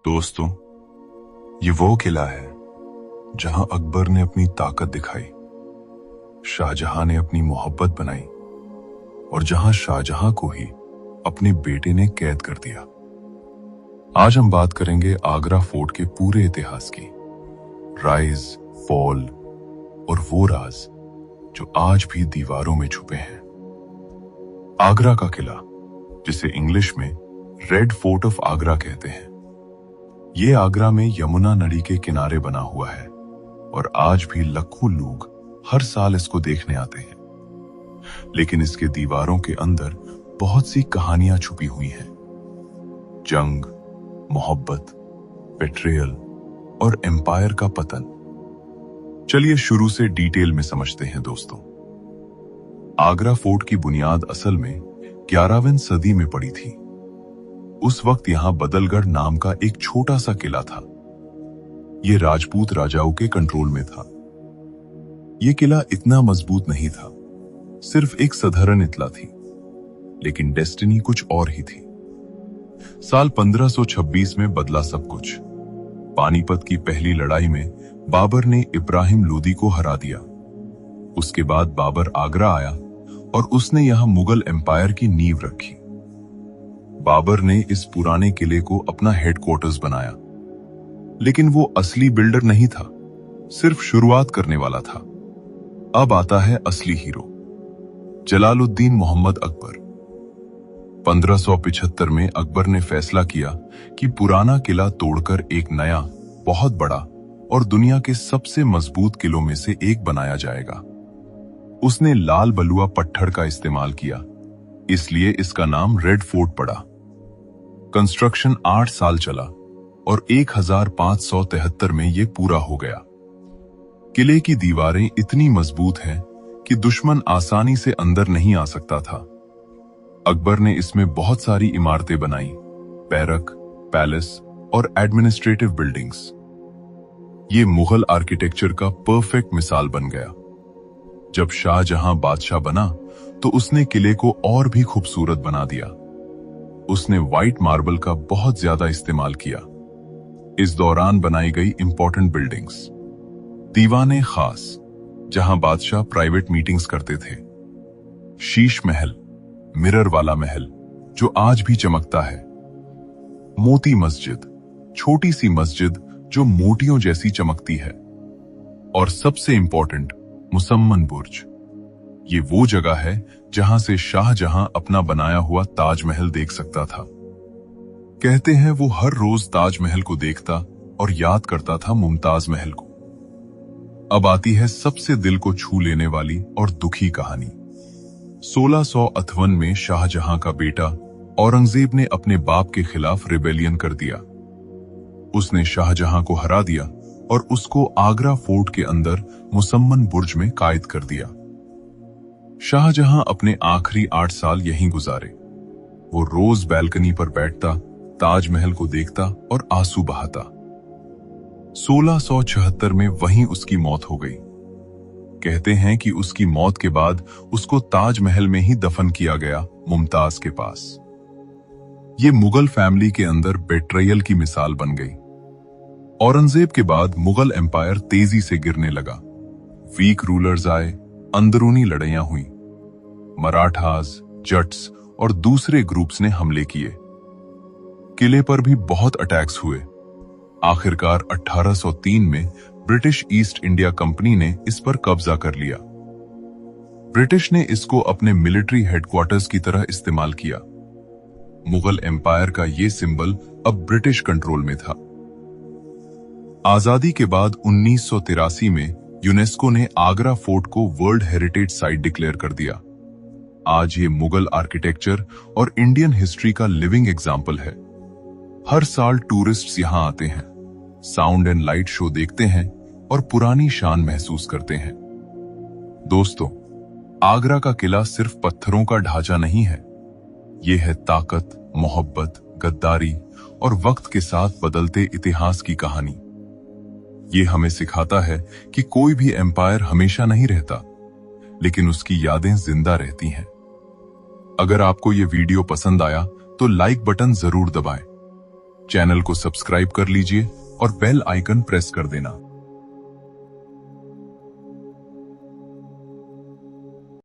दोस्तों, ये वो किला है जहां अकबर ने अपनी ताकत दिखाई, शाहजहां ने अपनी मोहब्बत बनाई और जहां शाहजहां को ही अपने बेटे ने कैद कर दिया। आज हम बात करेंगे आगरा फोर्ट के पूरे इतिहास की, राइज, फॉल और वो राज जो आज भी दीवारों में छुपे हैं। आगरा का किला, जिसे इंग्लिश में रेड फोर्ट ऑफ आगरा कहते हैं, ये आगरा में यमुना नदी के किनारे बना हुआ है और आज भी लाखों लोग हर साल इसको देखने आते हैं। लेकिन इसके दीवारों के अंदर बहुत सी कहानियां छुपी हुई हैं। जंग, मोहब्बत, बेट्रेयल और एम्पायर का पतन। चलिए शुरू से डिटेल में समझते हैं दोस्तों। आगरा फोर्ट की बुनियाद असल में 11वीं सदी में पड़ी थी। उस वक्त यहां बदलगढ़ नाम का एक छोटा सा किला था। यह राजपूत राजाओं के कंट्रोल में था। यह किला इतना मजबूत नहीं था, सिर्फ एक साधारण इतला थी, लेकिन डेस्टिनी कुछ और ही थी। साल 1526 में बदला सब कुछ। पानीपत की पहली लड़ाई में बाबर ने इब्राहिम लोदी को हरा दिया। उसके बाद बाबर आगरा आया और उसने यहां मुगल एम्पायर की नींव रखी। बाबर ने इस पुराने किले को अपना हेडक्वार्टर्स बनाया, लेकिन वो असली बिल्डर नहीं था, सिर्फ शुरुआत करने वाला था। अब आता है असली हीरो, जलालुद्दीन मोहम्मद अकबर। 1575 में अकबर ने फैसला किया कि पुराना किला तोड़कर एक नया, बहुत बड़ा और दुनिया के सबसे मजबूत किलों में से एक बनाया जाएगा। उसने लाल बलुआ पत्थर का इस्तेमाल किया, इसलिए इसका नाम रेड फोर्ट पड़ा। कंस्ट्रक्शन 8 साल चला और 1573 में यह पूरा हो गया। किले की दीवारें इतनी मजबूत हैं कि दुश्मन आसानी से अंदर नहीं आ सकता था। अकबर ने इसमें बहुत सारी इमारतें बनाई, बैरक, पैलेस और एडमिनिस्ट्रेटिव बिल्डिंग्स। ये मुगल आर्किटेक्चर का परफेक्ट मिसाल बन गया। जब शाहजहां बादशाह बना तो उसने किले को और भी खूबसूरत बना दिया। उसने व्हाइट मार्बल का बहुत ज्यादा इस्तेमाल किया। इस दौरान बनाई गई इंपॉर्टेंट बिल्डिंग्स, दीवाने खास, जहां बादशाह प्राइवेट मीटिंग्स करते थे, शीश महल, मिरर वाला महल जो आज भी चमकता है, मोती मस्जिद, छोटी सी मस्जिद जो मोतियों जैसी चमकती है, और सबसे इंपॉर्टेंट मुसम्मन बुर्ज। ये वो जगह है जहां से शाहजहां अपना बनाया हुआ ताजमहल देख सकता था। कहते हैं वो हर रोज ताजमहल को देखता और याद करता था मुमताज महल को। अब आती है सबसे दिल को छू लेने वाली और दुखी कहानी। 1658 में शाहजहां का बेटा औरंगजेब ने अपने बाप के खिलाफ रिबेलियन कर दिया। उसने शाहजहां को हरा दिया और उसको आगरा फोर्ट के अंदर मुसम्मन बुर्ज में कैद कर दिया। शाहजहां अपने आखिरी 8 साल यहीं गुजारे। वो रोज बैल्कनी पर बैठता, ताजमहल को देखता और आंसू बहाता। 1676 में वहीं उसकी मौत हो गई। कहते हैं कि उसकी मौत के बाद उसको ताजमहल में ही दफन किया गया, मुमताज के पास। ये मुगल फैमिली के अंदर बेट्रेयल की मिसाल बन गई। औरंगजेब के बाद मुगल एम्पायर तेजी से गिरने लगा। वीक रूलर्स आए, अंदरूनी लड़ाइयां हुई, मराठास, जट्स और दूसरे ग्रुप्स ने हमले किए। किले पर भी बहुत अटैक्स हुए। आखिरकार 1803 में ब्रिटिश ईस्ट इंडिया कंपनी ने इस पर कब्जा कर लिया। ब्रिटिश ने इसको अपने मिलिट्री हेडक्वार्टर्स की तरह इस्तेमाल किया। मुगल एम्पायर का ये सिंबल अब ब्रिटिश कंट्रोल में था। आजादी के बाद 1983 में यूनेस्को ने आगरा फोर्ट को वर्ल्ड हेरिटेज साइट डिक्लेयर कर दिया। आज ये मुगल आर्किटेक्चर और इंडियन हिस्ट्री का लिविंग एग्जाम्पल है। हर साल टूरिस्ट्स यहां आते हैं, साउंड एंड लाइट शो देखते हैं और पुरानी शान महसूस करते हैं। दोस्तों, आगरा का किला सिर्फ पत्थरों का ढांचा नहीं है। ये है ताकत, मोहब्बत, गद्दारी और वक्त के साथ बदलते इतिहास की कहानी। ये हमें सिखाता है कि कोई भी एम्पायर हमेशा नहीं रहता, लेकिन उसकी यादें जिंदा रहती हैं। अगर आपको ये वीडियो पसंद आया तो लाइक बटन जरूर दबाएं। चैनल को सब्सक्राइब कर लीजिए और बेल आइकन प्रेस कर देना।